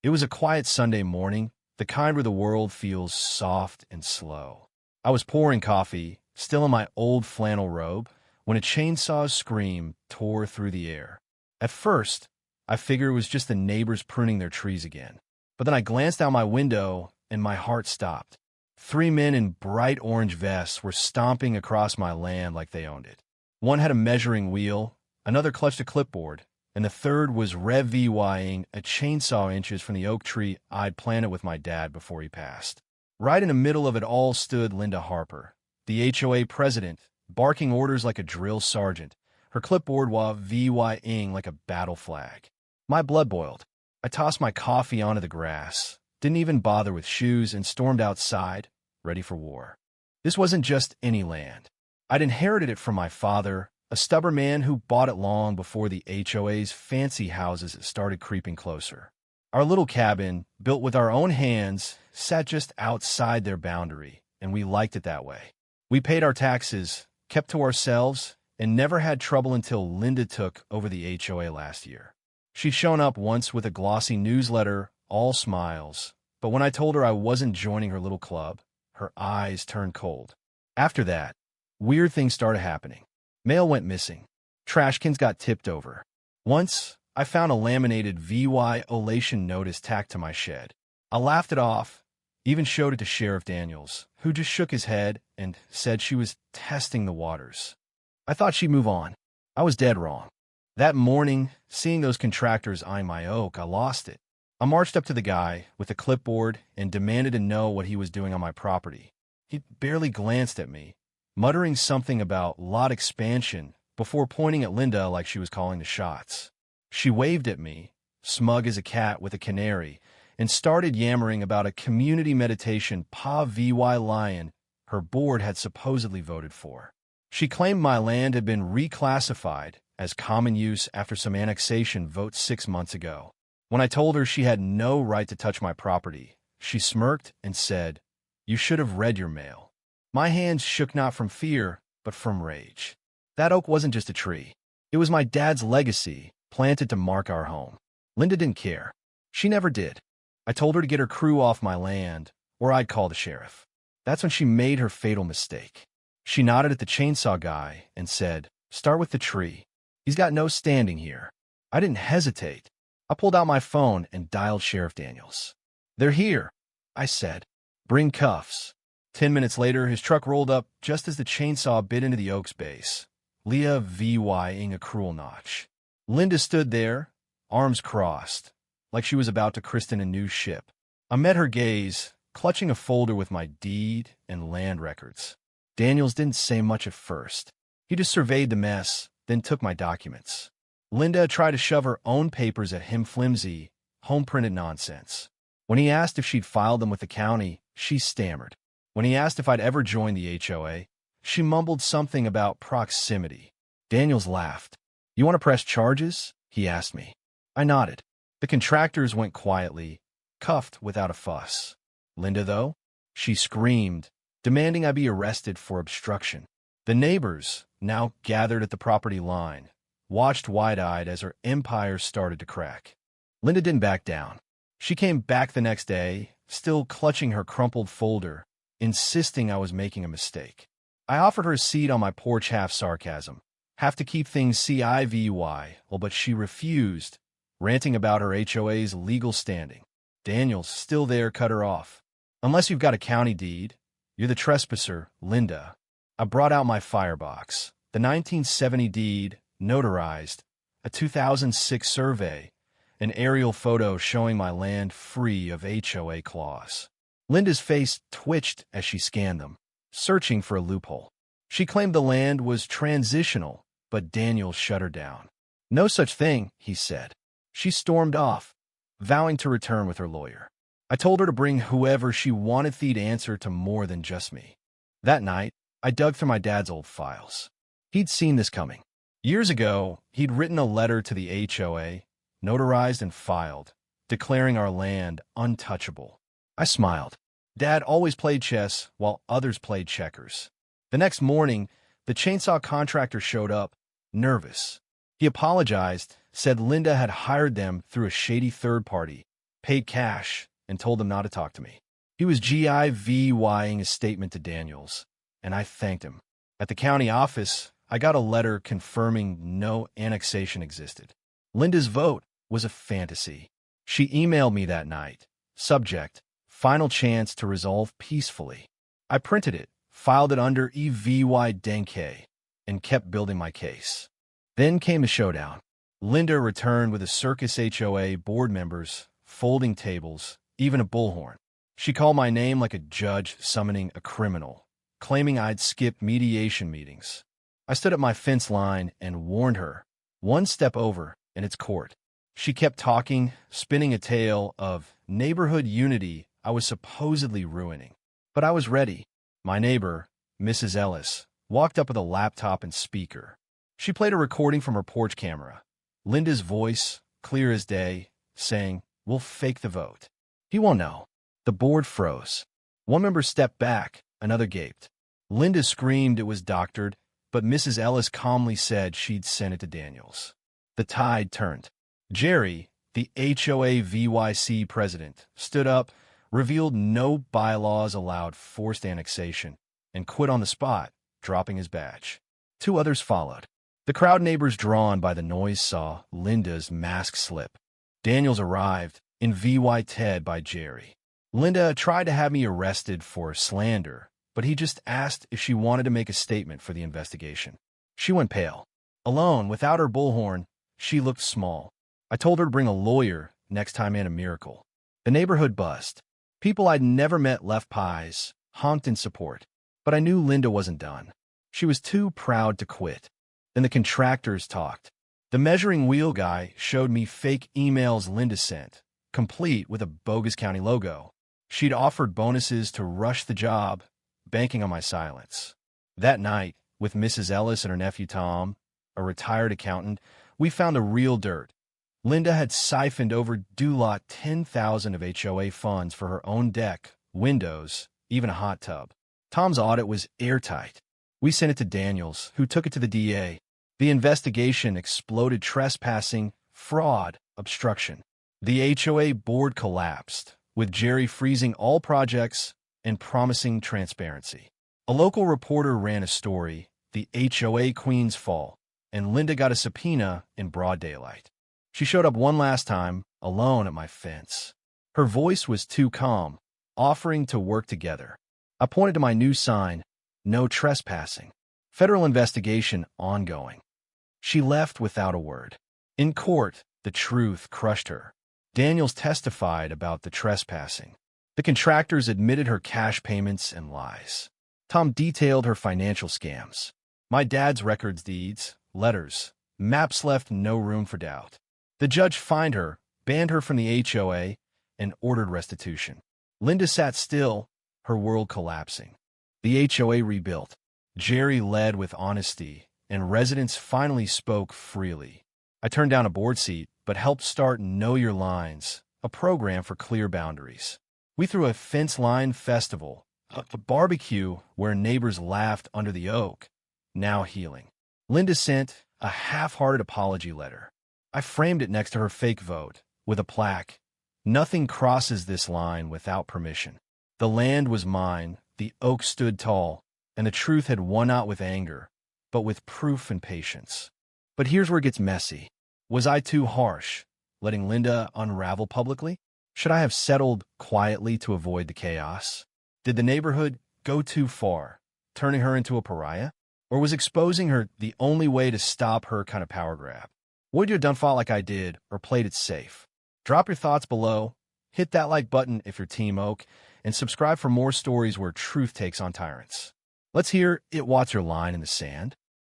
It was a quiet Sunday morning, the kind where the world feels soft and slow. I was pouring coffee, still in my old flannel robe, when a chainsaw's scream tore through the air. At first, I figured it was just the neighbors pruning their trees again. But then I glanced out my window, and my heart stopped. 3 men in bright orange vests were stomping across my land like they owned it. One had a measuring wheel, another clutched a clipboard, and the third was rev-vying a chainsaw inches from the oak tree I'd planted with my dad before he passed. Right in the middle of it all stood Linda Harper, the HOA president, barking orders like a drill sergeant, her clipboard while vying like a battle flag. My blood boiled. I tossed my coffee onto the grass, didn't even bother with shoes, and stormed outside, ready for war. This wasn't just any land. I'd inherited it from my father, a stubborn man who bought it long before the HOA's fancy houses started creeping closer. Our little cabin, built with our own hands, sat just outside their boundary, and we liked it that way. We paid our taxes, kept to ourselves, and never had trouble until Linda took over the HOA last year. She'd shown up once with a glossy newsletter, all smiles, but when I told her I wasn't joining her little club, her eyes turned cold. After that, weird things started happening. Mail went missing. Trash cans got tipped over. Once, I found a laminated violation notice tacked to my shed. I laughed it off, even showed it to Sheriff Daniels, who just shook his head and said she was testing the waters. I thought she'd move on. I was dead wrong. That morning, seeing those contractors eyeing my oak, I lost it. I marched up to the guy with a clipboard and demanded to know what he was doing on my property. He barely glanced at me, muttering something about lot expansion before pointing at Linda like she was calling the shots. She waved at me, smug as a cat with a canary, and started yammering about a community meditation vy lion her board had supposedly voted for. She claimed my land had been reclassified as common use after some annexation vote 6 months ago. When I told her she had no right to touch my property, she smirked and said, "You should have read your mail." My hands shook not from fear, but from rage. That oak wasn't just a tree. It was my dad's legacy, planted to mark our home. Linda didn't care. She never did. I told her to get her crew off my land, or I'd call the sheriff. That's when she made her fatal mistake. She nodded at the chainsaw guy and said, "Start with the tree. He's got no standing here." I didn't hesitate. I pulled out my phone and dialed Sheriff Daniels. "They're here," I said. "Bring cuffs." 10 minutes later, his truck rolled up just as the chainsaw bit into the oak's base, Leah vying a cruel notch. Linda stood there, arms crossed, like she was about to christen a new ship. I met her gaze, clutching a folder with my deed and land records. Daniels didn't say much at first. He just surveyed the mess, then took my documents. Linda tried to shove her own papers at him, flimsy, home-printed nonsense. When he asked if she'd filed them with the county, she stammered. When he asked if I'd ever joined the HOA, she mumbled something about proximity. Daniels laughed. "You want to press charges?" he asked me. I nodded. The contractors went quietly, cuffed without a fuss. Linda, though, she screamed, demanding I be arrested for obstruction. The neighbors, now gathered at the property line, watched wide-eyed as her empire started to crack. Linda didn't back down. She came back the next day, still clutching her crumpled folder, insisting I was making a mistake. I offered her a seat on my porch, half sarcasm, half to keep things civy, but she refused, ranting about her HOA's legal standing. Daniels, still there, cut her off. "Unless you've got a county deed, you're the trespasser, Linda." I brought out my firebox, the 1970 deed, notarized, a 2006 survey, an aerial photo showing my land free of HOA clause. Linda's face twitched as she scanned them, searching for a loophole. She claimed the land was transitional, but Daniel shut her down. "No such thing," he said. She stormed off, vowing to return with her lawyer. I told her to bring whoever she wanted to answer to more than just me. That night, I dug through my dad's old files. He'd seen this coming. Years ago, he'd written a letter to the HOA, notarized and filed, declaring our land untouchable. I smiled. Dad always played chess while others played checkers. The next morning, the chainsaw contractor showed up, nervous. He apologized, said Linda had hired them through a shady third party, paid cash, and told them not to talk to me. He was GIVYing his statement to Daniels, and I thanked him. At the county office, I got a letter confirming no annexation existed. Linda's vote was a fantasy. She emailed me that night. Subject, final chance to resolve peacefully. I printed it, filed it under EVY Denke, and kept building my case. Then came the showdown. Linda returned with a circus HOA, board members, folding tables, even a bullhorn. She called my name like a judge summoning a criminal, claiming I'd skipped mediation meetings. I stood at my fence line and warned her, one step over, and it's court. She kept talking, spinning a tale of neighborhood unity I was supposedly ruining. But I was ready. My neighbor, Mrs. Ellis, walked up with a laptop and speaker. She played a recording from her porch camera. Linda's voice, clear as day, saying, "We'll fake the vote. He won't know." The board froze. One member stepped back, another gaped. Linda screamed it was doctored, but Mrs. Ellis calmly said she'd sent it to Daniels. The tide turned. Jerry, the HOA VYC president, stood up, revealed no bylaws allowed forced annexation, and quit on the spot, dropping his badge. Two others followed. The crowd neighbors drawn by the noise saw Linda's mask slip. Daniels arrived, in VY Ted by Jerry. Linda tried to have me arrested for slander, but he just asked if she wanted to make a statement for the investigation. She went pale. Alone, without her bullhorn, she looked small. I told her to bring a lawyer next time and a miracle. The neighborhood buzzed. People I'd never met left pies, honked in support. But I knew Linda wasn't done. She was too proud to quit. Then the contractors talked. The measuring wheel guy showed me fake emails Linda sent, complete with a bogus county logo. She'd offered bonuses to rush the job, banking on my silence. That night, with Mrs. Ellis and her nephew Tom, a retired accountant, we found the real dirt. Linda had siphoned over due lot $10,000 of HOA funds for her own deck, windows, even a hot tub. Tom's audit was airtight. We sent it to Daniels, who took it to the DA. The investigation exploded: trespassing, fraud, obstruction. The HOA board collapsed, with Jerry freezing all projects and promising transparency. A local reporter ran a story, "The HOA Queen's Fall," and Linda got a subpoena in broad daylight. She showed up one last time, alone at my fence. Her voice was too calm, offering to work together. I pointed to my new sign, "No trespassing. Federal investigation ongoing." She left without a word. In court, the truth crushed her. Daniels testified about the trespassing. The contractors admitted her cash payments and lies. Tom detailed her financial scams. My dad's records, deeds, letters, maps left no room for doubt. The judge fined her, banned her from the HOA, and ordered restitution. Linda sat still, her world collapsing. The HOA rebuilt. Jerry led with honesty, and residents finally spoke freely. I turned down a board seat, but helped start Know Your Lines, a program for clear boundaries. We threw a fence line festival, a barbecue where neighbors laughed under the oak, now healing. Linda sent a half-hearted apology letter. I framed it next to her fake vote, with a plaque, "Nothing crosses this line without permission." The land was mine, the oak stood tall, and the truth had won out with anger, but with proof and patience. But here's where it gets messy. Was I too harsh, letting Linda unravel publicly? Should I have settled quietly to avoid the chaos? Did the neighborhood go too far, turning her into a pariah? Or was exposing her the only way to stop her kind of power grab? Would you have done fought like I did, or played it safe? Drop your thoughts below, hit that like button if you're Team Oak, and subscribe for more stories where truth takes on tyrants. Let's hear it. What's your line in the sand?